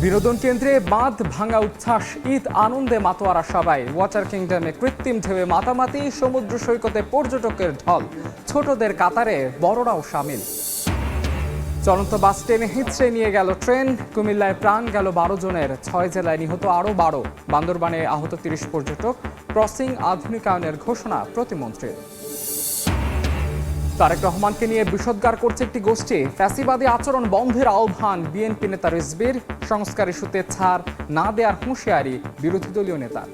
বিনোদন কেন্দ্রে বাঁধ ভাঙা উচ্ছ্বাস, ঈদ আনন্দে মাতোয়ারা সবাই। ওয়াটার কিংডমে কৃত্রিম ঢেউয়ে মাতামাতি, সমুদ্র সৈকতে পর্যটকের ঢল, ছোটদের কাতারে বড়রাও সামিল। চলন্ত বাস টেনে হিঁচড়ে নিয়ে গেল ট্রেন। কুমিল্লায় প্রাণ গেল 12 জনের, 6 জেলায় নিহত আরও 12। বান্দরবানে আহত 30 পর্যটক। ক্রসিং আধুনিকায়নের ঘোষণা প্রতিমন্ত্রীর। তারেক রহমানকে নিয়ে বিষোদ্গার করছে একটি গোষ্ঠী। ফ্যাসিবাদী আচরণ বন্ধের আহ্বান বিএনপি নেতা রিজভীর। সংস্কার ইস্যুতে ছাড় না দেওয়ার হুঁশিয়ারি বিরোধী দলীয় নেতার।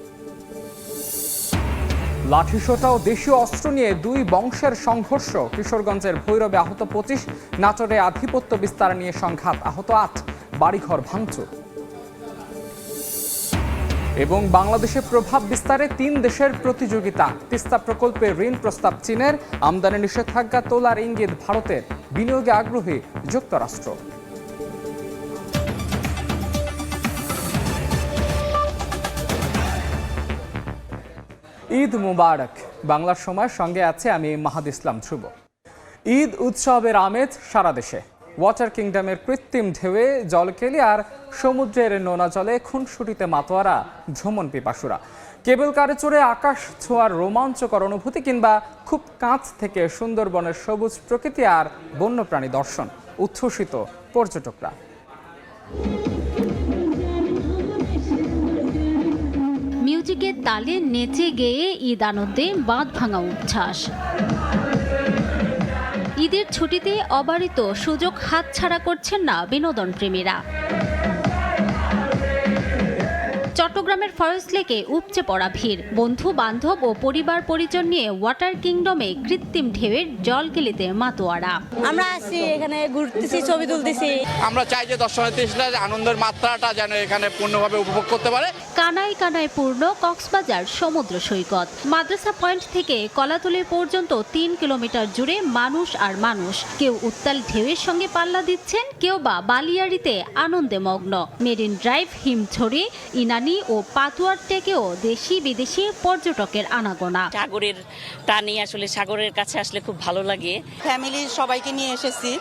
লাঠিসোঁটা ও দেশীয় অস্ত্র নিয়ে দুই বংশের সংঘর্ষ। কিশোরগঞ্জের ভৈরবে আহত 25, নাটোরে আধিপত্য বিস্তার নিয়ে সংঘাত, আহত 8, বাড়িঘর ভাঙচুর। এবং বাংলাদেশে প্রভাব বিস্তারে 3 দেশের প্রতিযোগিতা। তিস্তা প্রকল্পে ঋণ প্রস্তাব চীনের, আমদানি নিষেধাজ্ঞা তোলার ইঙ্গিত ভারতের, বিনিয়োগে আগ্রহী যুক্তরাষ্ট্র। ঈদ মুবারক। বাংলার সময় সঙ্গে আছে আমি মাহাদি ইসলাম ধ্রুব। ঈদ উৎসবের আমেজ সারা দেশে। ওয়াটার কিংডমের কৃত্রিম ঢেউয়ে জলকেলি আর সমুদ্রের নোনা জলে খুনসুটিতে মাতোয়ারা ভ্রমণ পিপাসুরা। কেবল কারে চড়ে আকাশ ছোঁয়ার রোমাঞ্চকর অনুভূতি, কিংবা খুব কাছ থেকে সুন্দরবনের সবুজ প্রকৃতি আর বন্যপ্রাণী দর্শন, উচ্ছ্বসিত পর্যটকরা। মিউজিকের তালে নেচে গেয়ে ঈদ আনন্দে বাঁধ ভাঙা উচ্ছ্বাস। ঈদের ছুটিতে অবারিত সুযোগ হাতছাড়া করছেন না বিনোদন প্রেমীরা। চট্টগ্রামের ফরেস্ট লেকে উপচে পড়া ভিড়। বন্ধু বান্ধব ও পরিবার পরিজন নিয়ে ওয়াটার কিংডমে কৃত্রিম ঢেউয়ের জলকেলিতে মাতোয়ারা। আমরা আসছি এখানে ঘুরতেছি, ছবি তুলতেছি। আমরা চাই যে দর্শনার্থীরা আনন্দের মাত্রাটা যেন এখানে পূর্ণভাবে উপভোগ করতে পারে। কানায় কানায় পূর্ণ কক্সবাজার সমুদ্র সৈকত। মাদ্রাসা পয়েন্ট থেকে কলাতলি পর্যন্ত 3 কিলোমিটার জুড়ে মানুষ আর মানুষ। কেউ উত্তাল ঢেউয়ের সঙ্গে পাল্লা দিচ্ছেন, কেউ বা বালিয়াড়িতে আনন্দে মগ্ন। মেরিন ড্রাইভ, হিমছড়ি, ইনানি ও পাতুয়ার টেকেও দেশি বিদেশি পর্যটকের আনাগোনা। সাগরের টানে আসলে সাগরের কাছে আসলে খুব ভালো লাগে। ফ্যামিলির সবাইকে নিয়ে এসেছি,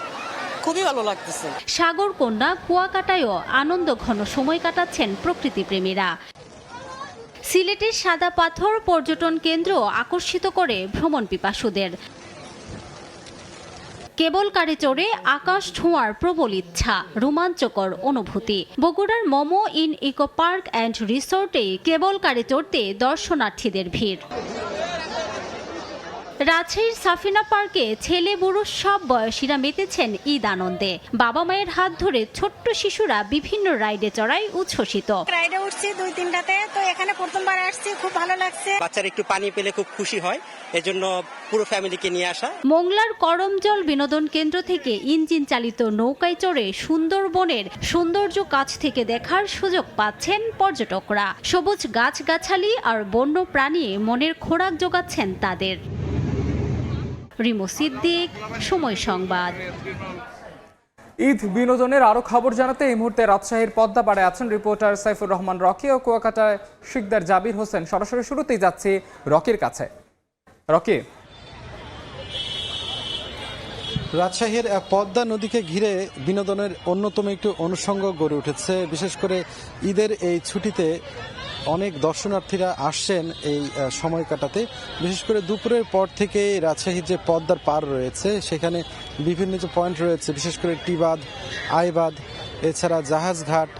খুবই ভালো লাগতেছে। সাগর কন্যা কুয়াকাটায়ও আনন্দ ঘন সময় কাটাচ্ছেন প্রকৃতি প্রেমীরা। সিলেটের সাদা পাথর পর্যটন কেন্দ্র আকর্ষিত করে ভ্রমণ পিপাসুদের। কেবল কারে চড়ে আকাশ ছোঁয়ার প্রবল ইচ্ছা, রোমাঞ্চকর অনুভূতি। বগুড়ার Momo inn eco park and রিসোর্টে কেবল কারে চড়তে দর্শনার্থীদের ভিড়। রাজশাহীর সাফিনা পার্কে ছেলে বুড়ো সব বয়সীরা মেতেছেন ঈদ আনন্দে। বাবা মায়ের হাত ধরে ছোট্ট শিশুরা বিভিন্ন রাইডে চড়ায় উচ্ছ্বসিত। রাইডে উঠছি 2-3টাতে, তো এখানে প্রথমবার আসছি, খুব ভালো লাগছে। বাচ্চারা একটু পানি পেলে খুব খুশি হয়, এজন্য পুরো ফ্যামিলিকে নিয়ে আসা। মোংলার করমজল বিনোদন কেন্দ্র থেকে ইঞ্জিন চালিত নৌকায় চড়ে সুন্দরবনের সৌন্দর্য কাছ থেকে দেখার সুযোগ পাচ্ছেন পর্যটকরা। সবুজ গাছগাছালি আর বন্য প্রাণী মনের খোরাক যোগাচ্ছেন তাদের। রিমো সিদ্দিক, সময় সংবাদ। ঈদ বিনোদনের আরো খবর জানাতে এই মুহূর্তে রাজশাহীর পদ্মাপাড়ে আছেন রিপোর্টার সাইফুর রহমান রকি ও কুয়াকাটায় শিকদার জাবির হোসেন। সরাসরি শুরুতেই যাচ্ছি রকির কাছে। রকি, রাজশাহীর পদ্মা নদীকে ঘিরে বিনোদনের অন্যতম একটি অনুষঙ্গ গড়ে উঠেছে। বিশেষ করে ঈদের এই ছুটিতে অনেক দর্শনার্থীরা আসছেন এই সময় কাটাতে। বিশেষ করে দুপুরের পর থেকে রাজশাহীর যে পদ্মার পার রয়েছে সেখানে বিভিন্ন যে পয়েন্ট রয়েছে, বিশেষ করে টিবাঁধ, আইবাঁধ, এছাড়া জাহাজঘাট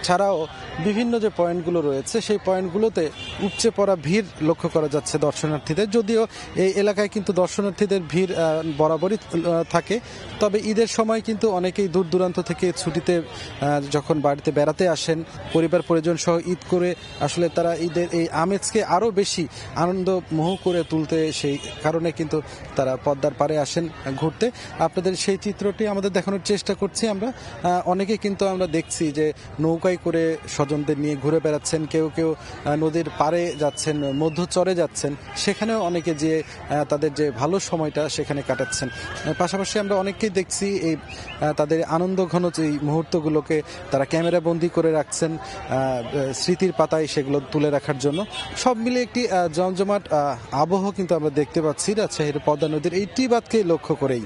ছাড়াও বিভিন্ন যে পয়েন্টগুলো রয়েছে সেই পয়েন্টগুলোতে উপচে পড়া ভিড় লক্ষ্য করা যাচ্ছে দর্শনার্থীদের। যদিও এই এলাকায় কিন্তু দর্শনার্থীদের ভিড় বরাবরই থাকে, তবে ঈদের সময় কিন্তু অনেকেই দূর দূরান্ত থেকে ছুটিতে যখন বাড়িতে বেড়াতে আসেন পরিবার পরিজন সহ ঈদ করে, আসলে তারা ঈদের এই আমেজকে আরও বেশি আনন্দমোহ করে তুলতে, সেই কারণে কিন্তু তারা পদ্মার পাড়ে আসেন ঘুরতে। আপনাদের সেই চিত্রটি আমাদের দেখানোর চেষ্টা করছি আমরা। অনেকে কিন্তু আমরা দেখছি যে নৌকায় করে স্বজনদের নিয়ে ঘুরে বেড়াচ্ছেন, কেউ কেউ নদীর পাড়ে যাচ্ছেন, মধ্যচরে যাচ্ছেন, সেখানেও অনেকে যে তাদের যে ভালো সময়টা সেখানে কাটাচ্ছেন। পাশাপাশি আমরা অনেককেই দেখছি এই তাদের আনন্দ ঘন যে মুহূর্তগুলোকে তারা ক্যামেরা বন্দি করে রাখছেন স্মৃতির পাতায়, সেগুলো তুলে রাখার জন্য। সব মিলে একটি জমজমাট আবহ কিন্তু আমরা দেখতে পাচ্ছি রাজশাহীর পদ্মা নদীর এই টি বাঁধকে লক্ষ্য করেই।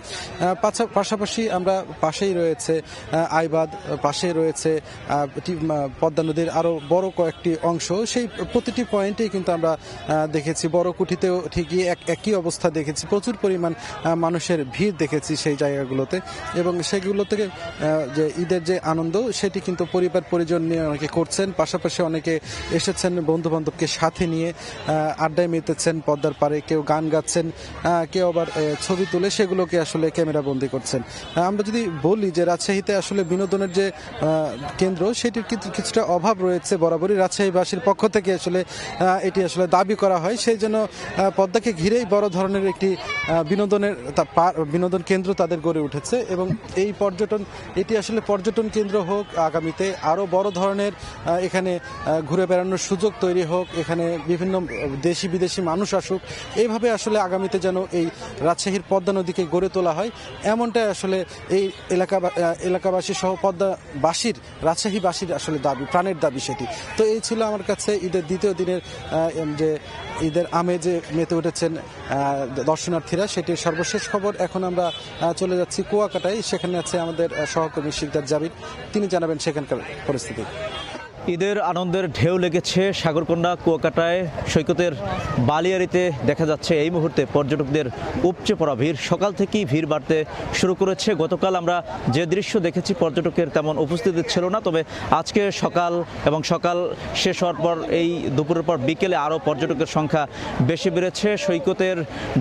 পাশাপাশি আমরা পাশেই রয়েছে আইবাদ, পাশে রয়েছে পদ্মা নদীর আরো বড় কয়েকটি অংশ, সেই প্রতিটি পয়েন্টেই কিন্তু আমরা দেখেছি। বড় কুঠিতেও ঠিকই একই অবস্থা দেখেছি, প্রচুর পরিমাণ মানুষের ভিড় দেখেছি সেই জায়গাগুলোতে, এবং সেগুলো থেকে যে ঈদের যে আনন্দ সেটি কিন্তু পরিবার পরিজন নিয়ে অনেকে করছেন। পাশাপাশি অনেকে এসেছেন বন্ধু বান্ধবকে সাথে নিয়ে আড্ডায় মেতেছেন পদ্মার পাড়ে, কেউ গান গাচ্ছেন, কেউ আবার ছবি তুলে সেগুলোকে আসলে ক্যামেরা বন্দি করছেন। আমরা যদি বলি যে রাজশাহীতে আসলে বিনোদনের যে কেন্দ্র সেটির কিছুটা অভাব রয়েছে বরাবরই, রাজশাহীবাসীর পক্ষ থেকে আসলে এটি আসলে দাবি করা হয়। সেই জন্য পদ্মাকে ঘিরেই বড় ধরনের একটি বিনোদন কেন্দ্র তাদের গড়ে উঠেছে, এবং এই এটি আসলে পর্যটন কেন্দ্র হোক, আগামীতে আরও বড় ধরনের এখানে ঘুরে বেড়ানোর সুযোগ তৈরি হোক, এখানে বিভিন্ন দেশি বিদেশি মানুষ আসুক, এইভাবে আসলে আগামীতে যেন এই রাজশাহীর পদ্মা নদীকে গড়ে তোলা হয়, এমনটাই আসলে এই এলাকাবাসী সহ পদ্মাবাসীর, রাজশাহীবাসীর আসলে দাবি, প্রাণের দাবি সেটি। তো এই ছিল আমার কাছে ঈদের দ্বিতীয় দিনের যে ঈদের আমেজে মেতে উঠেছেন দর্শনার্থীরা, সেটির সর্বশেষ খবর। এখন আমরা চলে যাচ্ছি কুয়াকাটায়, সেখানে আছে আমাদের সহকর্মী শিকদার জাবির, তিনি জানাবেন সেখানকার পরিস্থিতি। ঈদের আনন্দের ঢেউ লেগেছে সাগরকন্ডা কুয়াকাটায়, সৈকতের বালিয়াড়িতে দেখা যাচ্ছে এই মুহূর্তে পর্যটকদের উপচে পড়া ভিড়। সকাল থেকেই ভিড় বাড়তে শুরু করেছে। গতকাল আমরা যে দৃশ্য দেখেছি পর্যটকের তেমন উপস্থিতি ছিল না, তবে আজকে সকাল শেষ হওয়ার পর এই দুপুরের পর বিকেলে আরও পর্যটকের সংখ্যা বেশি বেড়েছে। সৈকতের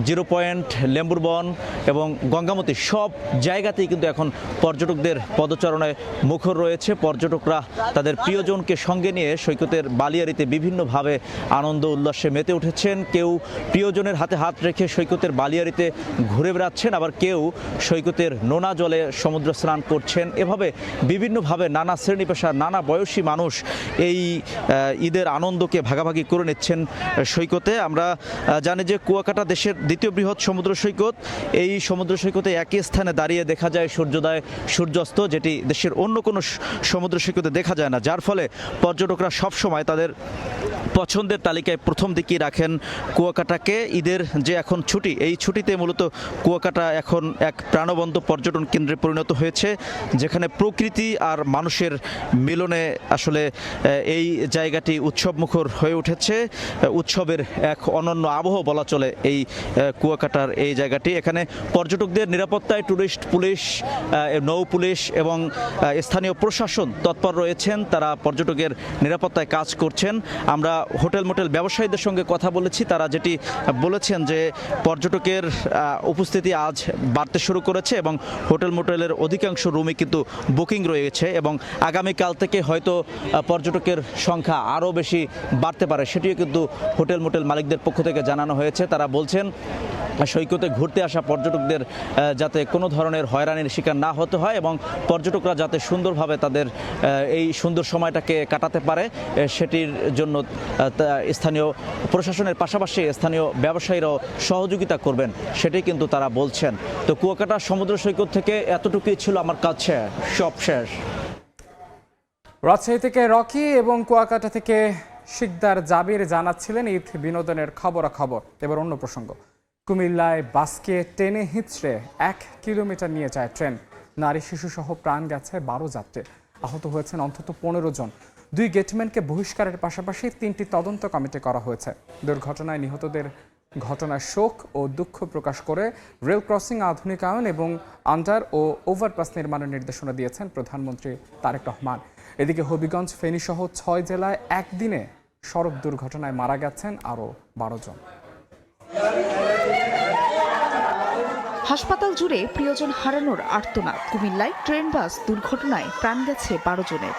0 পয়েন্ট, লেম্বুর বন এবং গঙ্গামতি সব জায়গাতেই কিন্তু এখন পর্যটকদের পদচারণায় মুখর রয়েছে। পর্যটকরা তাদের প্রিয়জনকে সঙ্গে নিয়ে সৈকতের বালিয়াড়িতে বিভিন্নভাবে আনন্দ উল্লাসে মেতে উঠেছেন। কেউ প্রিয়জনের হাতে হাত রেখে সৈকতের বালিয়াড়িতে ঘুরে বেড়াচ্ছেন, আবার কেউ সৈকতের নোনা জলে সমুদ্র স্নান করছেন। এভাবে বিভিন্নভাবে নানা শ্রেণী পেশার, নানা বয়সী মানুষ এই ঈদের আনন্দকে ভাগাভাগি করে নিচ্ছেন সৈকতে। আমরা জানি যে কুয়াকাটা দেশের দ্বিতীয় বৃহৎ সমুদ্র সৈকত। এই সমুদ্র সৈকতে একই স্থানে দাঁড়িয়ে দেখা যায় সূর্যোদয় সূর্যাস্ত, যেটি দেশের অন্য কোনো সমুদ্র সৈকতে দেখা যায় না, যার ফলে পর্যটকরা সবসময় তাদের পছন্দের তালিকায় প্রথম দিকেই রাখেন কুয়াকাটাকে। ঈদের যে এখন ছুটি, এই ছুটিতে মূলত কুয়াকাটা এখন এক প্রাণবন্ত পর্যটন কেন্দ্রে পরিণত হয়েছে, যেখানে প্রকৃতি আর মানুষের মিলনে আসলে এই জায়গাটি উৎসবমুখর হয়ে উঠেছে। উৎসবের এক অনন্য আবহ বলা চলে এই কুয়াকাটার এই জায়গাটি। এখানে পর্যটকদের নিরাপত্তায় টুরিস্ট পুলিশ, নৌ পুলিশ এবং স্থানীয় প্রশাসন তৎপর রয়েছেন, তারা পর্যটকের নিরাপত্তায় কাজ করছেন। আমরা হোটেল মোটেল ব্যবসায়ীদের সঙ্গে কথা বলেছি, তারা যেটি বলেছেন যে পর্যটকের উপস্থিতি আজ বাড়তে শুরু করেছে এবং হোটেল মোটেলের অধিকাংশ রুমই কিন্তু বুকিং রয়েছে, এবং আগামীকাল থেকে হয়তো পর্যটকের সংখ্যা আরও বেশি বাড়তে পারে, সেটিও কিন্তু হোটেল মোটেল মালিকদের পক্ষ থেকে জানানো হয়েছে। তারা বলছেন সৈকতে ঘুরতে আসা পর্যটকদের যাতে কোনো ধরনের হয়রানির শিকার না হতে হয় এবং পর্যটকরা যাতে সুন্দরভাবে তাদের এই সুন্দর সময়টাকে কাটাতে পারে, সেটির জন্য স্থানীয় প্রশাসনের পাশাপাশি স্থানীয় ব্যবসায়ীরাও সহযোগিতা করবেন, সেটাই কিন্তু তারা বলছেন। তো কুয়াকাটা সমুদ্র সৈকত থেকে এতটুকুই ছিল আমার কাছে, সব শেষ। রাজশাহী থেকে রকি এবং কুয়াকাটা থেকে শিকদার জাবির জানাচ্ছিলেন ঈদ বিনোদনের খবরাখবর। এবার অন্য প্রসঙ্গ। কুমিল্লায় বাসকে টেনে হিঁচড়ে 1 কিলোমিটার নিয়ে যায় ট্রেন। নারী শিশু সহ প্রাণ গেছে 12 যাত্রী, আহত হয়েছেন অন্তত 15 জন। 2 গেটম্যানকে বহিষ্কারের পাশাপাশি 3টি তদন্ত কমিটি করা হয়েছে। দুর্ঘটনায় নিহতদের ঘটনায় শোক ও দুঃখ প্রকাশ করে রেল ক্রসিং আধুনিকায়ন এবং আন্ডার ও ওভারপাস নির্মাণের নির্দেশনা দিয়েছেন প্রধানমন্ত্রী তারেক রহমান। এদিকে হবিগঞ্জ, ফেনী সহ 6 জেলায় একদিনে সড়ক দুর্ঘটনায় মারা গেছেন আরও 12 জন। হাসপাতাল জুড়ে প্রিয়জন হারানোর আর্তনাদ। কুমিল্লায় ট্রেন বাস দুর্ঘটনায় প্রাণ গেছে 12 জনের।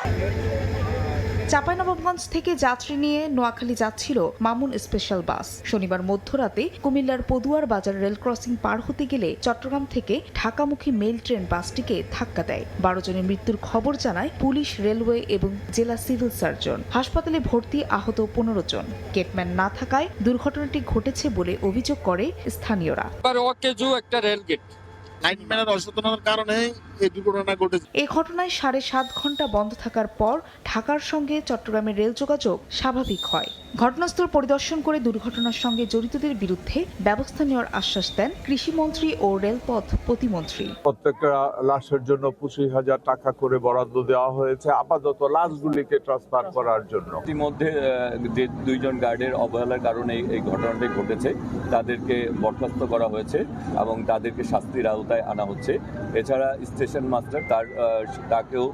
চাঁপাইনবাবগঞ্জ থেকে যাত্রী নিয়ে নোয়াখালী যাচ্ছিল মামুন স্পেশাল বাস। শনিবার মধ্যরাতে কুমিল্লার পদুয়ার বাজার রেল ক্রসিং পার হতে গেলে চট্টগ্রাম থেকে ঢাকামুখী মেল ট্রেন বাসটিকে ধাক্কা দেয়। 12 জনের মৃত্যুর খবর জানায় পুলিশ, রেলওয়ে এবং জেলা সিভিল সার্জন। হাসপাতালে ভর্তি আহত 15 জন। গেটম্যান না থাকায় দুর্ঘটনাটি ঘটেছে বলে অভিযোগ করে স্থানীয়রা। এই ঘটনায় 7.5 ঘন্টা বন্ধ থাকার পর ঢাকার সঙ্গে চট্টগ্রামের রেল যোগাযোগ স্বাভাবিক হয়। ঘটনাস্থল পরিদর্শন করে দুর্ঘটনার সঙ্গে জড়িতদের বিরুদ্ধে ব্যবস্থা নেওয়ার আশ্বাস দেন কৃষিমন্ত্রী ও রেলপথ প্রতিমন্ত্রী। প্রত্যেকটা লাশের জন্য 25,000 টাকা করে বরাদ্দ দেওয়া হয়েছে আপাতত লাশগুলিকে ট্রান্সফার করার জন্য। ইতিমধ্যে যে 2 জন গার্ডের অবহেলার কারণে এই ঘটনাটি ঘটেছে তাদেরকে বরখাস্ত করা হয়েছে এবং তাদেরকে শাস্তির আওতায় আনা হচ্ছে। এছাড়া স্টেশন মাস্টার তাকেও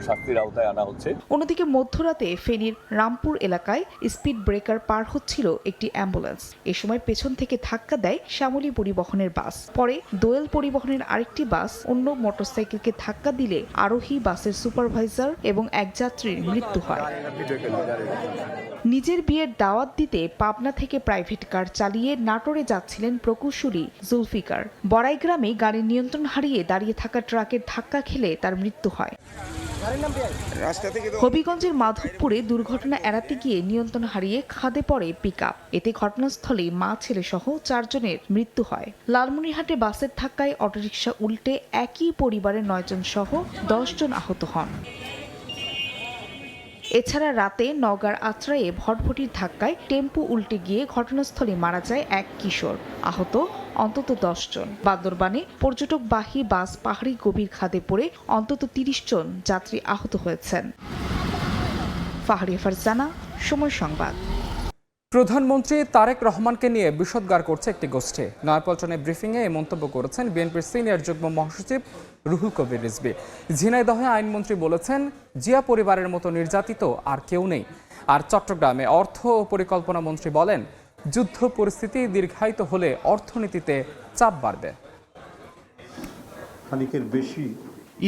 শাস্তির আওতায় আনা হচ্ছে। অন্যদিকে মধ্যরাতে ফেনীর রামপুর এলাকায় স্পিড ব্রেকার পার হচ্ছিল একটি অ্যাম্বুলেন্স। এ সময় পেছন থেকে ধাক্কা দেয় শ্যামলী পরিবহনের বাস। পরে দোয়েল পরিবহনের আরেকটি বাস অন্য মোটরসাইকেলকে ধাক্কা দিলে আরোহী বাসের সুপারভাইজার এবং এক যাত্রীর মৃত্যু হয়। নিজের বিয়ের দাওয়াত দিতে পাবনা থেকে প্রাইভেট কার চালিয়ে নাটোরে যাচ্ছিলেন প্রকৌশলী জুলফিকার। বড়াই গ্রামে গাড়ির নিয়ন্ত্রণ হারিয়ে দাঁড়িয়ে থাকা ট্রাকের ধাক্কা খেলে তার মৃত্যু হয়। হবিগঞ্জের মাধবপুরে দুর্ঘটনা এড়াতে গিয়ে নিয়ন্ত্রণ হারিয়ে খাদে পড়ে পিকআপ। এতে ঘটনাস্থলে মা ছেলে সহ 4 জনের মৃত্যু হয়। লালমনিরহাটে বাসের ধাক্কায় অটোরিকশা উল্টে একই পরিবারের 9 জন সহ 10 জন আহত হন। এছাড়া রাতে নওগাঁর আত্রায়ে ভটভটির ধাক্কায় টেম্পো উল্টে গিয়ে ঘটনাস্থলে মারা যায় এক কিশোর। আহত অন্তত 10 জন। বান্দরবানে পর্যটকবাহী বাস পাহাড়ি গভীর খাদে পড়ে অন্তত 30 জন যাত্রী আহত হয়েছেন। ফাহরিয়া ফারজানা, সময় সংবাদ। প্রধানমন্ত্রী তারেক রহমানকে নিয়ে বিষোদ্গার করছে একটি গোষ্ঠী। নয়াপল্টনে ব্রিফিংয়ে এই মন্তব্য করেছেন বিএনপির সিনিয়র যুগ্ম মহাসচিব রুহুল কবির রিজভী। ঝিনাইদহে আইনমন্ত্রী বলেছেন, জিয়া পরিবারের মতো নির্যাতিত আর কেউ নেই। আর চট্টগ্রামে অর্থ ও পরিকল্পনা মন্ত্রী বলেন, যুদ্ধ পরিস্থিতি দীর্ঘায়িত হলে অর্থনীতিতে চাপ বাড়বে।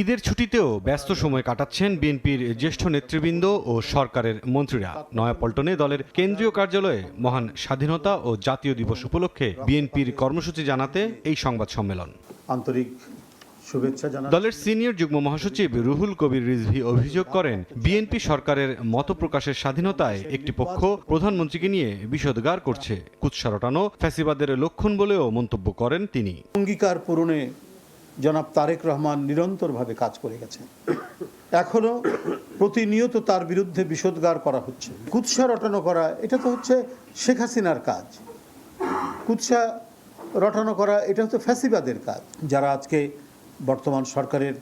ঈদের ছুটিতেও ব্যস্ত সময় কাটাচ্ছেন বিএনপির জ্যেষ্ঠ নেতৃবৃন্দ ও সরকারের মন্ত্রীরা। নয়াপল্টনে দলের কেন্দ্রীয় কার্যালয়ে মহান স্বাধীনতা ও জাতীয় দিবস উপলক্ষে বিএনপির কর্মসূচি জানাতে এই সংবাদ সম্মেলন। আন্তরিক শুভেচ্ছা জানাই। দলের সিনিয়র যুগ্ম মহাসচিব রুহুল কবির রিজভী অভিযোগ করেন, বিএনপি সরকারের মত প্রকাশের স্বাধীনতায় একটি পক্ষ প্রধানমন্ত্রীকে নিয়ে বিষোদ্গার করছে। কুৎসা রটানো ফ্যাসিবাদের লক্ষণ বলেও মন্তব্য করেন তিনি। অঙ্গীকার পূরণে জনাব তারেক রহমান নিরন্তরভাবে কাজ করে গেছেন। এখনো প্রতিনিয়ত তার বিরুদ্ধে বিষোদ্গার করা হচ্ছে। কুৎসা রটানো করা এটা তো হচ্ছে শেখ হাসিনার কাজ। কুৎসা রটানো করা এটা হচ্ছে ফ্যাসিবাদের কাজ। যারা আজকে বর্তমান সরকারের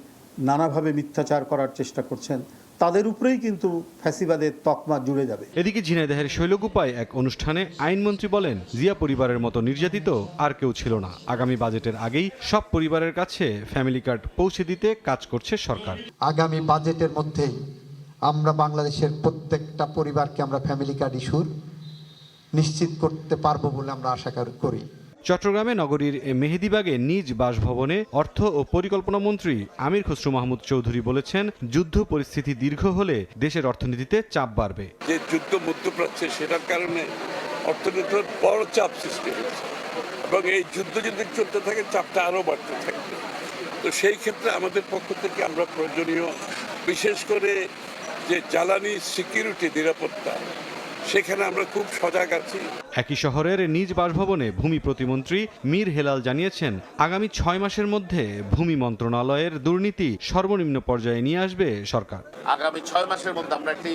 নানাভাবে মিথ্যাচার করার চেষ্টা করছেন, তাদের উপরেই কিন্তু ফ্যাসিবাদের তকমা জুড়ে যাবে। এদিকে ঝিনাইদহের শৈলকুপায় এক অনুষ্ঠানে আইনমন্ত্রী বলেন, জিয়া পরিবারের মতো নির্যাতিত আর কেউ ছিল না। আগামী বাজেটের আগেই সব পরিবারের কাছে ফ্যামিলি কার্ড পৌঁছে দিতে কাজ করছে সরকার। আগামী বাজেটের মধ্যেই আমরা বাংলাদেশের প্রত্যেকটা পরিবারকে আমরা ফ্যামিলি কার্ড ইস্যুর নিশ্চিত করতে পারবো বলে আমরা আশা করি। চট্টগ্রামে নগরীর মেহেদীবাগে নিজ বাসভবনে অর্থ ও পরিকল্পনা মন্ত্রী আমির খসরু মাহমুদ চৌধুরী বলেছেন, যুদ্ধ পরিস্থিতি দীর্ঘ হলে দেশের অর্থনীতিতে চাপ বাড়বে। যে যুদ্ধ মধ্যপ্রাচ্যে সেটার কারণে অর্থনীতির বড় চাপ সৃষ্টি হচ্ছে এবং এই যুদ্ধ যদি চলতে থাকে চাপটা আরও বাড়তে থাকবে। তো সেই ক্ষেত্রে আমাদের পক্ষ থেকে আমরা প্রয়োজনীয় বিশেষ করে যে জ্বালানি সিকিউরিটি নিরাপত্তা, সেখানে আমরা খুব সজাগ আছি। একই শহরের নিজ বাসভবনে ভূমি প্রতিমন্ত্রী মীর হেলাল জানিয়েছেন, আগামী 6 মাসের মধ্যে ভূমি মন্ত্রণালয়ের দুর্নীতি সর্বনিম্ন পর্যায়ে নিয়ে আসবে সরকার। আগামী 6 মাসের মধ্যে আমরা একটি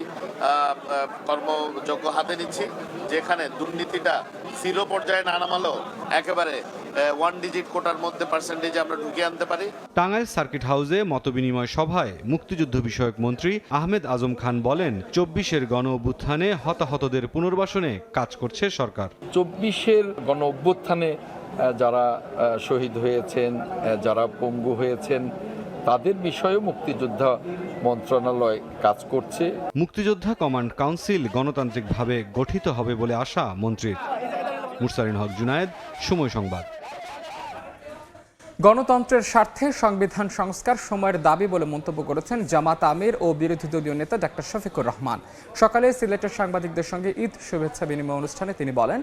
কর্মযজ্ঞ হাতে নিচ্ছি, যেখানে দুর্নীতিটা 0 পর্যায়ে না নামালেও একেবারে 1 ডিজিট কোটার মধ্যে পার্সেন্টেজ আমরা ঢুকিয়ে আনতে পারি। টাঙ্গাইল সার্কিট হাউসে মতবিনিময় সভায় মুক্তিযুদ্ধ বিষয়ক মন্ত্রী আহমেদ আজম খান বলেন, 24-এর গণ অভ্যুত্থানে হতাহতদের পুনর্বাসনে কাজ করছে সরকার। 24-এর গণ অভ্যুত্থানে যারা শহীদ হয়েছেন, যারা পঙ্গু হয়েছেন, তাদের বিষয়ে মুক্তিযোদ্ধা মন্ত্রণালয় কাজ করছে। মুক্তিযোদ্ধা কমান্ড কাউন্সিল গণতান্ত্রিকভাবে গঠিত হবে বলে আশা মন্ত্রীর। মুরসালিন হক জুনায়েদ, সময় সংবাদ। গণতন্ত্রের স্বার্থে সংবিধান সংস্কার সময়ের দাবি বলে মন্তব্য করেছেন জামাত আমির ও বিরোধী দলীয় নেতা ডাক্তার শফিকুর রহমান। সকালে সিলেটের সাংবাদিকদের সঙ্গে ঈদ শুভেচ্ছা বিনিময় অনুষ্ঠানে তিনি বলেন,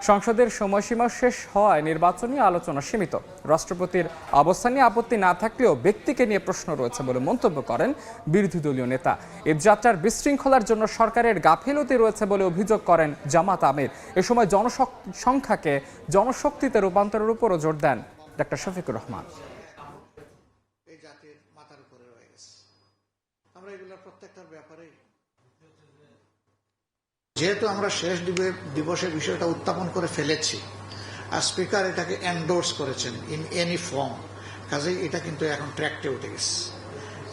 সংসদের সময়সীমা শেষ হওয়ায় নির্বাচনী আলোচনা সীমিত। রাষ্ট্রপতির অবস্থান নিয়ে আপত্তি না থাকলেও ব্যক্তিকে নিয়ে প্রশ্ন রয়েছে বলে মন্তব্য করেন বিরোধী দলীয় নেতা। ঈদযাত্রার বিশৃঙ্খলার জন্য সরকারের গাফিলতি রয়েছে বলে অভিযোগ করেন জামাত আমির। এ সময় জনসংখ্যাকে জনশক্তিতে রূপান্তরের উপরও জোর দেন ডাক্তার শফিকুর রহমান। এই জাতির মাথার উপরে রয়ে গেছে, আমরা এগুলোর প্রত্যেকটার ব্যাপারে যেহেতু আমরা শেষ দিবসের বিষয়টা উত্থাপন করে ফেলেছি আর স্পিকার এটাকে এন্ডোর্স করেছেন ইন এনি ফর্ম, কাজেই এটা কিন্তু এখন ট্র্যাকটে উঠে গেছে।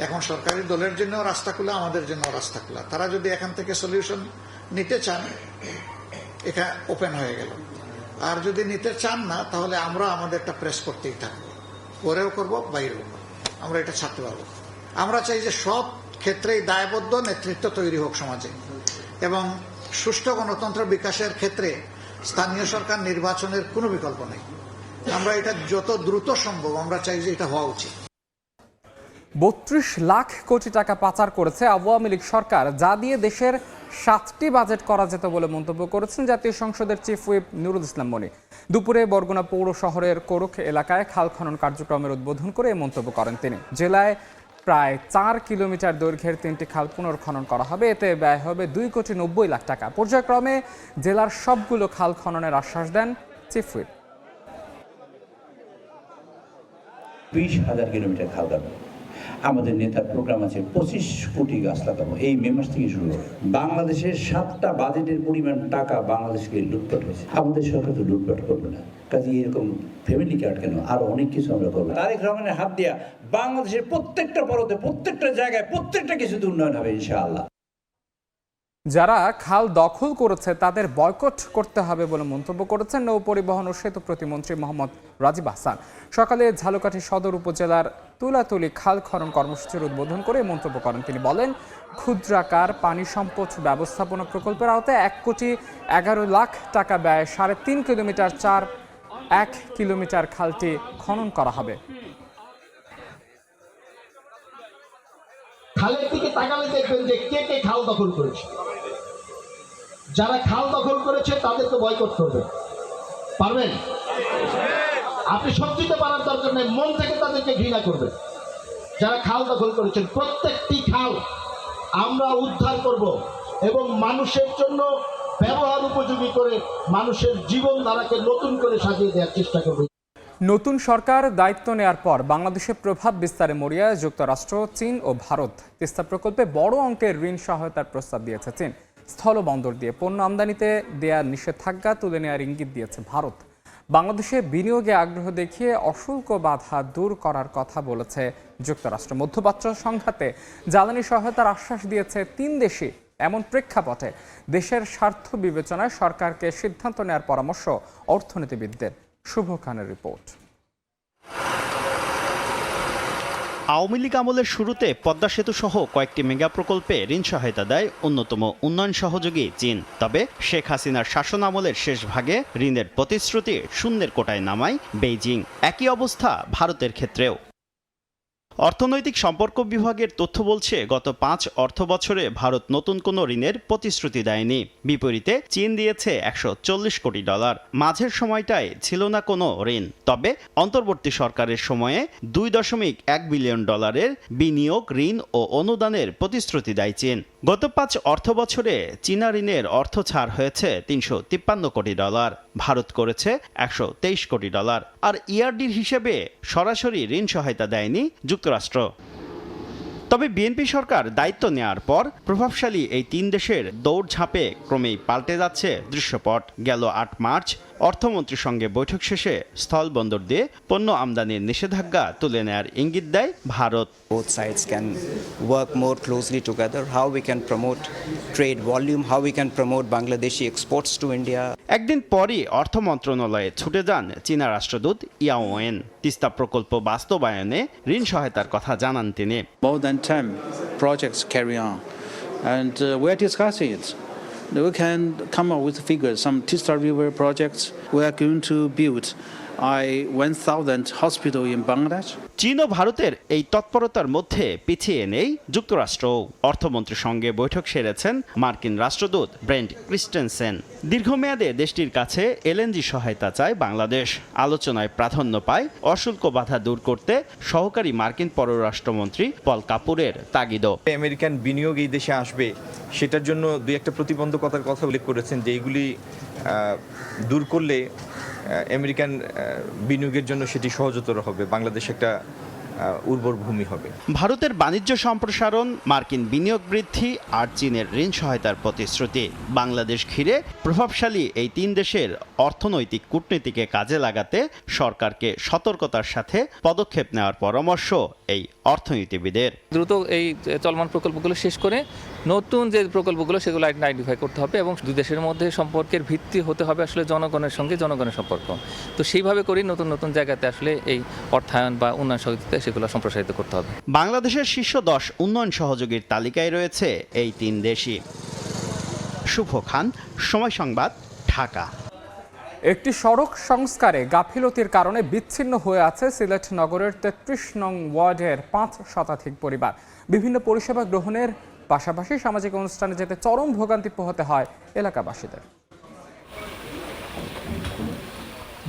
এখন সরকারি দলের জন্য রাস্তা খোলা, আমাদের জন্য রাস্তা খোলা। তারা যদি এখান থেকে সলিউশন নিতে চান, এটা ওপেন হয়ে গেল। আর যদি নিতে চান না, তাহলে আমরা আমাদেরটা প্রেস করতেই থাকবো, পরেও করবো, বাইরেও করবো, আমরা এটা ছাড়তে পারবো। আমরা চাই যে সব ক্ষেত্রেই দায়বদ্ধ নেতৃত্ব তৈরি হোক সমাজে, এবং সুষ্ঠু গণতন্ত্র বিকাশের ক্ষেত্রে স্থানীয় সরকার নির্বাচনের কোনো বিকল্প নেই। আমরা এটা যত দ্রুত সম্ভব আমরা চাই যে এটা হওয়া উচিত। ৩২ লাখ কোটি টাকা পাচার করেছে আওয়ামী লীগ সরকার, যা দিয়ে দেশের 7টি বাজেট করা যেত বলে মন্তব্য করেছেন জাতীয় সংসদের চিফ হুইপ নুরুল ইসলাম মনি। দুপুরে বরগুনা পৌর শহরের কোরক এলাকায় খাল খনন কার্যক্রমের উদ্বোধন করে এই মন্তব্য করেন তিনি। জেলায় প্রায় 4 কিলোমিটার দৈর্ঘ্যের 3টি খাল পুনর্খনন করা হবে, এতে ব্যয় হবে 2,90,00,000 টাকা। পর্যায়ক্রমে জেলার সবগুলো খাল খননের আশ্বাস দেন চিফ হুইপ। 20,000 কিলোমিটার খাল দাবো। আমাদের নেতার প্রোগ্রাম আছে 25 কোটি গাছ লাগাবো, এই মে মাস থেকে শুরু হবে। বাংলাদেশের 7টা বাজেটের পরিমাণ টাকা বাংলাদেশকে লুটপাট হয়েছে। আমাদের সরকার তো লুটপাট করবে না, কাজে এরকম ফ্যামিলি কার্ড কেন, আরো অনেক কিছু আমরা করবো। তারেক রহমানের হাত দিয়া বাংলাদেশের প্রত্যেকটা পরতে, প্রত্যেকটা জায়গায়, প্রত্যেকটা কিছুতে উন্নয়ন হবে ইনশাআল্লাহ। যারা খাল দখল করেছে তাদের বয়কট করতে হবে বলে মন্তব্য করেছেন নৌ পরিবহন ও সেতু প্রতিমন্ত্রী মোহাম্মদ রাজীব আহসান। সকালে ঝালকাঠি সদর উপজেলার তুলাতুলি খাল খনন কর্মসূচির উদ্বোধন করে মন্তব্য করেন তিনি। বলেন, ক্ষুদ্রাকার পানি সম্পদ ব্যবস্থাপনা প্রকল্পের আওতায় 1,11,00,000 টাকা ব্যয়ে 3.5 কিলোমিটার 1 কিলোমিটার খালটি খনন করা হবে। খালের দিকে তাকালে দেখবেন যে কে কে খাল দখল করেছে। যারা খাল দখল করেছে তাদেরকে বয়কট করবে, পারবেন? আপনি সবজিতে পারার দরকার নেই, মন থেকে তাদেরকে ঘৃণা করবেন। যারা খাল দখল করেছেন প্রত্যেকটি খাল আমরা উদ্ধার করব এবং মানুষের জন্য ব্যবহার উপযোগী করে মানুষের জীবন ধারাকে নতুন করে সাজিয়ে দেওয়ার চেষ্টা করব। নতুন সরকার দায়িত্ব নেয়ার পর বাংলাদেশে প্রভাব বিস্তারে মরিয়া যুক্তরাষ্ট্র, চীন ও ভারত। তিস্তা প্রকল্পে বড় অঙ্কের ঋণ সহায়তার প্রস্তাব দিয়েছে চীন। স্থলবন্দর দিয়ে পণ্য আমদানিতে দেয়া নিষেধাজ্ঞা তুলে নেওয়ার ইঙ্গিত দিয়েছে ভারত। বাংলাদেশে বিনিয়োগে আগ্রহ দেখিয়ে অশুল্ক বাধা দূর করার কথা বলেছে যুক্তরাষ্ট্র। মধ্যপ্রাচ্য সংঘাতে জ্বালানি সহায়তার আশ্বাস দিয়েছে 3 দেশই। এমন প্রেক্ষাপটে দেশের স্বার্থ বিবেচনায় সরকারকে সিদ্ধান্ত নেওয়ার পরামর্শ অর্থনীতিবিদদের। শুভ খানের রিপোর্ট। আওয়ামী লীগ আমলের শুরুতে পদ্মা সেতু সহ কয়েকটি মেগা প্রকল্পে ঋণ সহায়তা দেয় অন্যতম উন্নয়ন সহযোগী চীন। তবে শেখ হাসিনার শাসন আমলের শেষ ভাগে ঋণের প্রতিশ্রুতি শূন্যের কোটায় নামায় বেইজিং। একই অবস্থা ভারতের ক্ষেত্রেও। অর্থনৈতিক সম্পর্ক বিভাগের তথ্য বলছে, গত 5 অর্থ বছরে ভারত নতুন কোনো ঋণের প্রতিশ্রুতি দেয়নি। বিপরীতে চীন দিয়েছে $140 কোটি। মাঝের সময়টায় ছিল না কোনো ঋণ। তবে অন্তর্বর্তী সরকারের সময়ে $2.1 বিলিয়ন বিনিয়োগ, ঋণ ও অনুদানের প্রতিশ্রুতি দেয় চীন। গত 5 অর্থ বছরে চীনা ঋণের অর্থ ছাড় হয়েছে $353 কোটি। ভারত করেছে $123 কোটি। আর ইআরডির হিসেবে সরাসরি ঋণ সহায়তা দেয়নি যুক্তরাষ্ট্র। তবে বিএনপি সরকার দায়িত্ব নেওয়ার পর প্রভাবশালী এই 3 দেশের দৌড়ঝাঁপে ক্রমেই পাল্টে যাচ্ছে দৃশ্যপট। গেল 8 মার্চ অর্থমন্ত্রীর সঙ্গে বৈঠক শেষে স্থলবন্দর দিয়ে পণ্য আমদানির নিষেধাজ্ঞা তুলে নেওয়ার ইঙ্গিত দেয় Bharat. Both sides can work more closely together, how we can promote trade volume, how we can promote Bangladeshi exports to India. একদিন পরই অর্থ মন্ত্রণালয়ে ছুটে যান চীনা রাষ্ট্রদূত ইয়াও ওয়েন। তিস্তা প্রকল্প বাস্তবায়নে ঋণ সহায়তার কথা জানান তিনি। More than 10 projects carry on and we're discussing it. We can come up with figures. Some Tista River projects we are going to build I went south and hospital in Bangladesh. চীন ও ভারতের এই তৎপরতার মধ্যে পিছিয়ে নেই যুক্তরাষ্ট্র। অর্থমন্ত্রীর সঙ্গে বৈঠক সেরেছেন মার্কিন রাষ্ট্রদূত ব্রেন্ট ক্রিস্টেনসেন। দীর্ঘমেয়াদে দেশটির কাছে এলএনজি সহায়তা চায় বাংলাদেশ। আলোচনায় প্রাধান্য পায় অশুল্ক বাধা দূর করতে সহকারী মার্কিন পররাষ্ট্রমন্ত্রী পল কাপুরের তাগিদও। আমেরিকান বিনিয়োগ এই দেশে আসবে সেটার জন্য দুই একটা প্রতিবন্ধকতার কথা উল্লেখ করেছেন, যে এইগুলি দূর করলে আমেরিকান বিনিয়োগের জন্য সেটি সহজতর হবে, বাংলাদেশ একটা উর্বর ভূমি হবে। ভারতের বাণিজ্য সম্প্রসারণ, মার্কিন বিনিয়োগ বৃদ্ধি আর চীনের ঋণ সহায়তার প্রতিশ্রুতি। বাংলাদেশ ঘিরে প্রভাবশালী এই তিন দেশের অর্থনৈতিক কূটনীতিকে কাজে লাগাতে সরকারকে সতর্কতার সাথে পদক্ষেপ নেওয়ার পরামর্শ এই অর্থনীতিবিদের। দ্রুত এই চলমান প্রকল্পগুলো শেষ করে নতুন যে প্রকল্পগুলো সেগুলো আইডেন্টিফাই করতে হবে এবং দুই দেশের মধ্যে সম্পর্কের ভিত্তি হতে হবে আসলে জনগণের সঙ্গে জনগণের সম্পর্ক। তো সেইভাবে করেই নতুন নতুন জায়গাতে আসলে এই অর্থায়ন বা উন্নয়ন সহযোগিতা সেগুলো সম্প্রসারিত করতে হবে। বাংলাদেশের শীর্ষ 10 উন্নয়ন সহযোগীর তালিকায় রয়েছে এই তিন দেশই। শুভ খান, সময় সংবাদ, ঢাকা। একটি সড়ক সংস্কারে গাফিলতির কারণে বিচ্ছিন্ন হয়ে আছে সিলেট নগরের 33 নং ওয়ার্ডের 5 শতাধিক পরিবার। বিভিন্ন পরিষেবা গ্রহণের পাশাপাশি সামাজিক অনুষ্ঠানে যেতে চরম ভোগান্তি পোহাতে হয় এলাকাবাসীদের।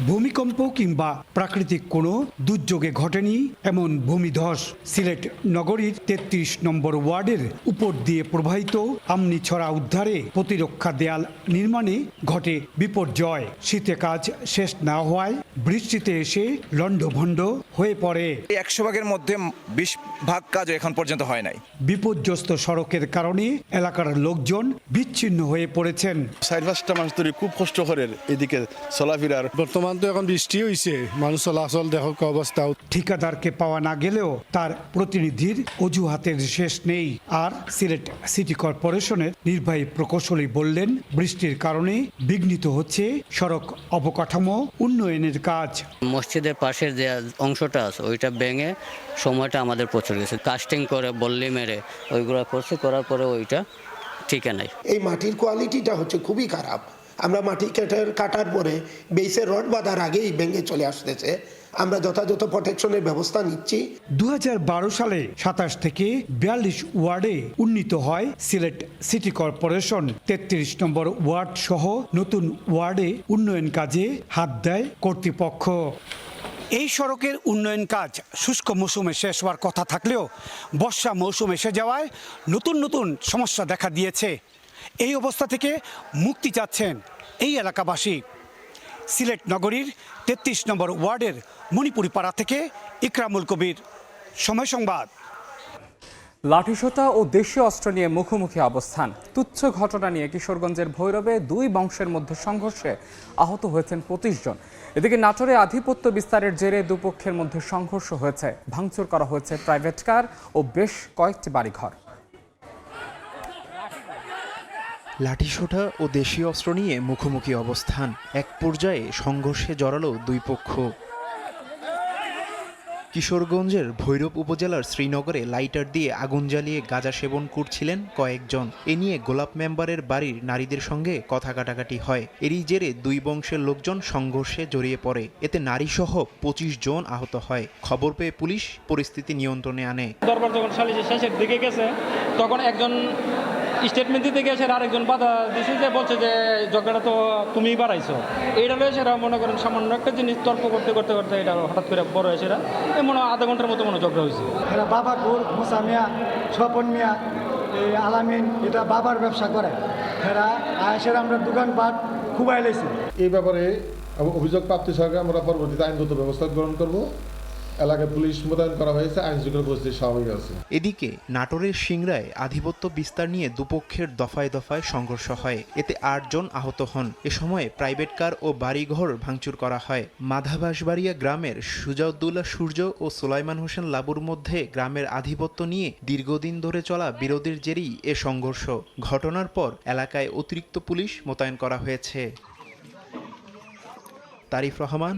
ভূমিকম্প কিংবা প্রাকৃতিক কোনো দুর্যোগে ঘটেনি এমন ভূমিধস সিলেট নগরীর 33 নম্বর ওয়ার্ডের উপর দিয়ে প্রবাহিত আমনিছড়া উদ্ধারে প্রতিরক্ষা দেয়াল নির্মাণে ঘটে বিপর্যয়। শীতে কাজ শেষ না হওয়ায় বৃষ্টিতে এসে লণ্ডভণ্ড হয়ে পড়ে। 100 ভাগের মধ্যে 20 ভাগ কাজ এখন পর্যন্ত হয় নাই। বিপর্যস্ত সড়কের কারণে এলাকার লোকজন বিচ্ছিন্ন হয়ে পড়েছেন। 4-5টা মানুষ ধরে খুব কষ্ট করে এদিকে চলাফেরার। বর্তমান তো এখন বৃষ্টি হয়েছে, মানুষ চলাচল দেখো অবস্থা। ঠিকাদারকে পাওয়া না গেলেও তার প্রতিনিধির অজুহাতের শেষ নেই। আর সিলেট সিটি কর্পোরেশনের নির্বাহী প্রকৌশলী বললেন, বৃষ্টির কারণে বিঘ্নিত হচ্ছে সড়ক অবকাঠামো উন্নয়নের কাজ। মসজিদের পাশের যে অংশটা আছে ওইটা ভেঙে সময়টা আমাদের প্রচুর গেছে। কাস্টিং করে বল্লি মেরে ওইগুলো করছে, করার পরে ওইটা ঠিক নাই। এই মাটির কোয়ালিটিটা হচ্ছে খুবই খারাপ। আমরা মাটি কাটার পরে বেসের রড বাঁধার আগেই ভেঙে চলে আসতেছে। আমরা যথাযথ প্রোটেকশনের ব্যবস্থা নিচ্ছি। 2012 সালে 27 থেকে 42 ওয়ার্ডে উন্নীত হয় সিলেট সিটি কর্পোরেশন। 33 নম্বর ওয়ার্ড সহ নতুন ওয়ার্ডে উন্নয়ন কাজে হাত দেয় কর্তৃপক্ষ। এই সড়কের উন্নয়ন কাজ শুষ্ক মৌসুমে শেষ হওয়ার কথা থাকলেও বর্ষা মৌসুম এসে যাওয়ায় নতুন নতুন সমস্যা দেখা দিয়েছে। এই অবস্থা থেকে মুক্তি চাচ্ছেন এই এলাকাবাসী। সিলেট নগরীর 33 নম্বর ওয়ার্ডের মণিপুরি পাড়া থেকে ইকরামুল কবির, সময় সংবাদ। লাঠিসোঁটা ও দেশীয় অস্ত্র নিয়ে মুখোমুখি অবস্থান। তুচ্ছ ঘটনা নিয়ে কিশোরগঞ্জের ভৈরবে দুই বংশের মধ্যে সংঘর্ষে আহত হয়েছেন 25 জন। এদিকে নাটোরে আধিপত্য বিস্তারের জেরে দুপক্ষের মধ্যে সংঘর্ষ হয়েছে। ভাঙচুর করা হয়েছে প্রাইভেট কার ও বেশ কয়েকটি বাড়িঘর। লাঠিসোঁটা ও দেশীয় অস্ত্র নিয়ে মুখোমুখি অবস্থান। এক পর্যায়ে সংঘর্ষে জড়ালো দুই পক্ষ। কিশোরগঞ্জের ভৈরব উপজেলার শ্রীনগরে লাইটার দিয়ে আগুন জ্বালিয়ে গাঁজা সেবন করছিলেন কয়েকজন। এ নিয়ে গোলাপ মেম্বারের বাড়ির নারীদের সঙ্গে কথা কাটাকাটি হয়। এরই জেরে দুই বংশের লোকজন সংঘর্ষে জড়িয়ে পড়ে। এতে নারীসহ 25 জন আহত হয়। খবর পেয়ে পুলিশ পরিস্থিতি নিয়ন্ত্রণে আনে। দরবার যখন সালিসের শেষের দিকে গেছে তখন একজন স্টেটমেন্ট দিতে গেছে, আর একজন বাধা দিছে, যে বলছে যে ঝগড়াটা তো তুমিই বাড়াইছো। এইটা রয়েছে সেটা মনে করেন সামান্য একটা জিনিস তর্ক করতে করতে করতে এটা হঠাৎ করে বড় হয়েছে। এটা মনে হয় আধা ঘন্টার মতো মনে ঝগড়া হয়েছে। এরা বাবাকুর মুসা মিয়া, স্বপন মিয়া, এই আলামিন এটা বাবার ব্যবসা করে। এরা আয়েসের আমরা দোকানপাট খুবাই লাইছি। এই ব্যাপারে অভিযোগ প্রাপ্তি সহকারে আমরা পরবর্তীতে আইনগত ব্যবস্থা গ্রহণ করব। এলাকায় পুলিশ মোতায়েন করা হয়েছে, আইন শৃঙ্খলা পরিস্থিতি স্বাভাবিক আছে। এদিকে নাটোরের সিংড়ায় আধিপত্য বিস্তার নিয়ে দুপক্ষের দফায় দফায় সংঘর্ষ হয়। এতে 8 জন আহত হন। এ সময় প্রাইভেট কার ও বাড়িঘর ভাঙচুর করা হয়। মাধাবাসবাড়িয়া গ্রামের সুজাউদ্দৌলা সূর্য ও সুলাইমান হোসেন লাবুর মধ্যে গ্রামের আধিপত্য নিয়ে দীর্ঘদিন ধরে চলা বিরোধের জেরেই এ সংঘর্ষ। ঘটনার পর এলাকায় অতিরিক্ত পুলিশ মোতায়েন করা হয়েছে। তারিফ রহমান,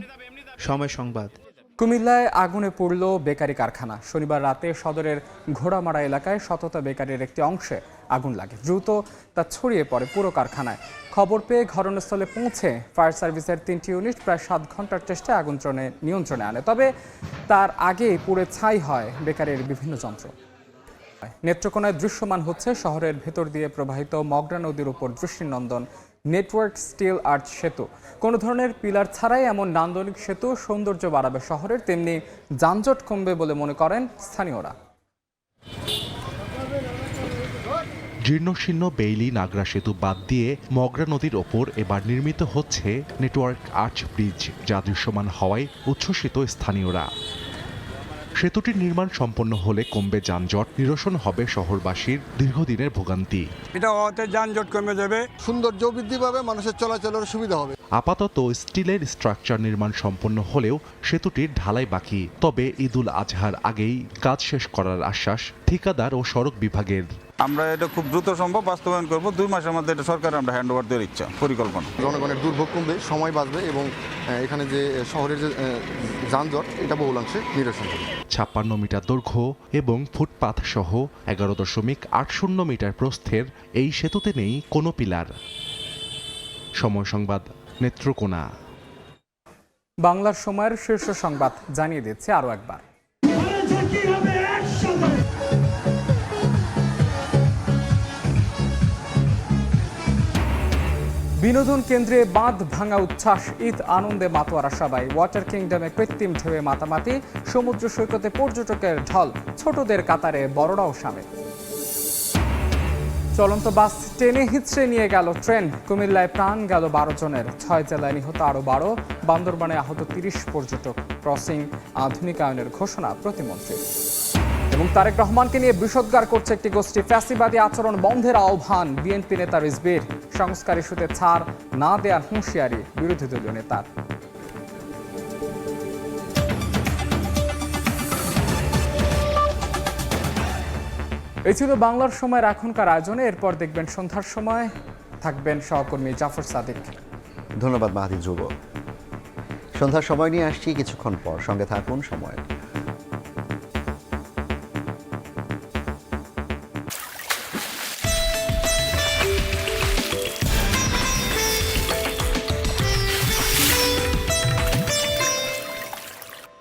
সময় সংবাদ। কুমিল্লায় আগুনে পড়ল বেকারি কারখানা। শনিবার রাতে সদরের ঘোড়ামারা এলাকায় সততা বেকারির একটি অংশে আগুন লাগে। দ্রুত তা ছড়িয়ে পড়ে পুরো কারখানায়। খবর পেয়ে ঘটনাস্থলে পৌঁছে ফায়ার সার্ভিসের 3টি ইউনিট প্রায় 7 ঘন্টার চেষ্টায় আগুন নিয়ন্ত্রণে আনে। তবে তার আগে পুড়ে ছাই হয় বেকারির বিভিন্ন যন্ত্র। নেত্রকোনায় দৃশ্যমান হচ্ছে শহরের ভেতর দিয়ে প্রবাহিত মগরা নদীর উপর দৃষ্টিনন্দন নেটওয়ার্ক স্টিল আর্চ সেতু। কোনো ধরনের পিলার ছাড়াই এমন নান্দনিক সেতু সৌন্দর্য বাড়াবে শহরের, তেমনি যানজট কমবে বলে মনে করেন স্থানীয়রা। জীর্ণশীর্ণ বেইলি নাগরা সেতু বাদ দিয়ে মগরা নদীর ওপর এবার নির্মিত হচ্ছে নেটওয়ার্ক আর্চ ব্রিজ, যা দৃশ্যমান হওয়ায় উচ্ছ্বসিত স্থানীয়রা। সেতুটির নির্মাণ সম্পন্ন হলে কমবে যানজট, নিরসন হবে শহরবাসীর দীর্ঘদিনের ভোগান্তি। এটা হতে যানজট কমে যাবে, সৌন্দর্য বৃদ্ধি পাবে, মানুষের চলাচলের সুবিধা হবে। আপাতত স্টিলের স্ট্রাকচার নির্মাণ সম্পন্ন হলেও সেতুটির ঢালাই বাকি। তবে ঈদুল আজহার আগেই কাজ শেষ করার আশ্বাস ঠিকাদার ও সড়ক বিভাগের। আমরা এটা খুব দ্রুত সম্ভব বাস্তবায়ন করব। 2 মাসের মধ্যে এটা সরকার আমরা হ্যান্ড ওভার দেওয়ার ইচ্ছা পরিকল্পনা। জনগণের দুর্ভোগ কমবে, সময় বাঁচবে এবং এখানে যে শহরের যে যানজট এটা বহুলাংশে নিরসন হবে। 56 মিটার দৈর্ঘ্য এবং ফুটপাথ সহ 11.80 মিটার প্রস্থের এই সেতুতে নেই কোনো পিলার। সময় সংবাদ, নেত্রকোনা। বাংলার সময়ের শীর্ষ সংবাদ জানিয়ে দিচ্ছে আরও একবার। বিনোদন কেন্দ্রে বাঁধ ভাঙা উচ্ছ্বাস, ঈদ আনন্দে মাতোয়ারা সবাই। ওয়াটার কিংডমে কৃত্রিম ঢেউয়ে মাতামাতি, সমুদ্র সৈকতে পর্যটকের ঢল, ছোটদের কাতারে বড়রাও সামিল। চলন্ত বাস টেনে হিচড়ে নিয়ে গেল ট্রেন, কুমিল্লায় প্রাণ গেল 12 জনের, 6 জেলায় নিহত আরও 12, বান্দরবানে আহত 30 পর্যটক। ক্রসিং আধুনিকায়নের ঘোষণা প্রতিমন্ত্রী। এবং তারেক রহমানকে নিয়ে বিষোদ্গার করছে একটি গোষ্ঠী, ফ্যাসিবাদী আচরণ বন্ধের আহ্বান বিএনপি নেতা রিজভীর। সংস্কার ইস্যুতে ছাড় না দেওয়ার হুঁশিয়ারি বিরোধী দলীয় নেতার। এই ছিল বাংলার সময়ের এখনকার আয়োজনে। এরপর দেখবেন সন্ধ্যার সময়, থাকবেন সহকর্মী জাফর সাদিক। ধন্যবাদ মাহাদি ধ্রুব। সন্ধ্যার সময় নিয়ে আসছি কিছুক্ষণ পর, সঙ্গে থাকুন সময়।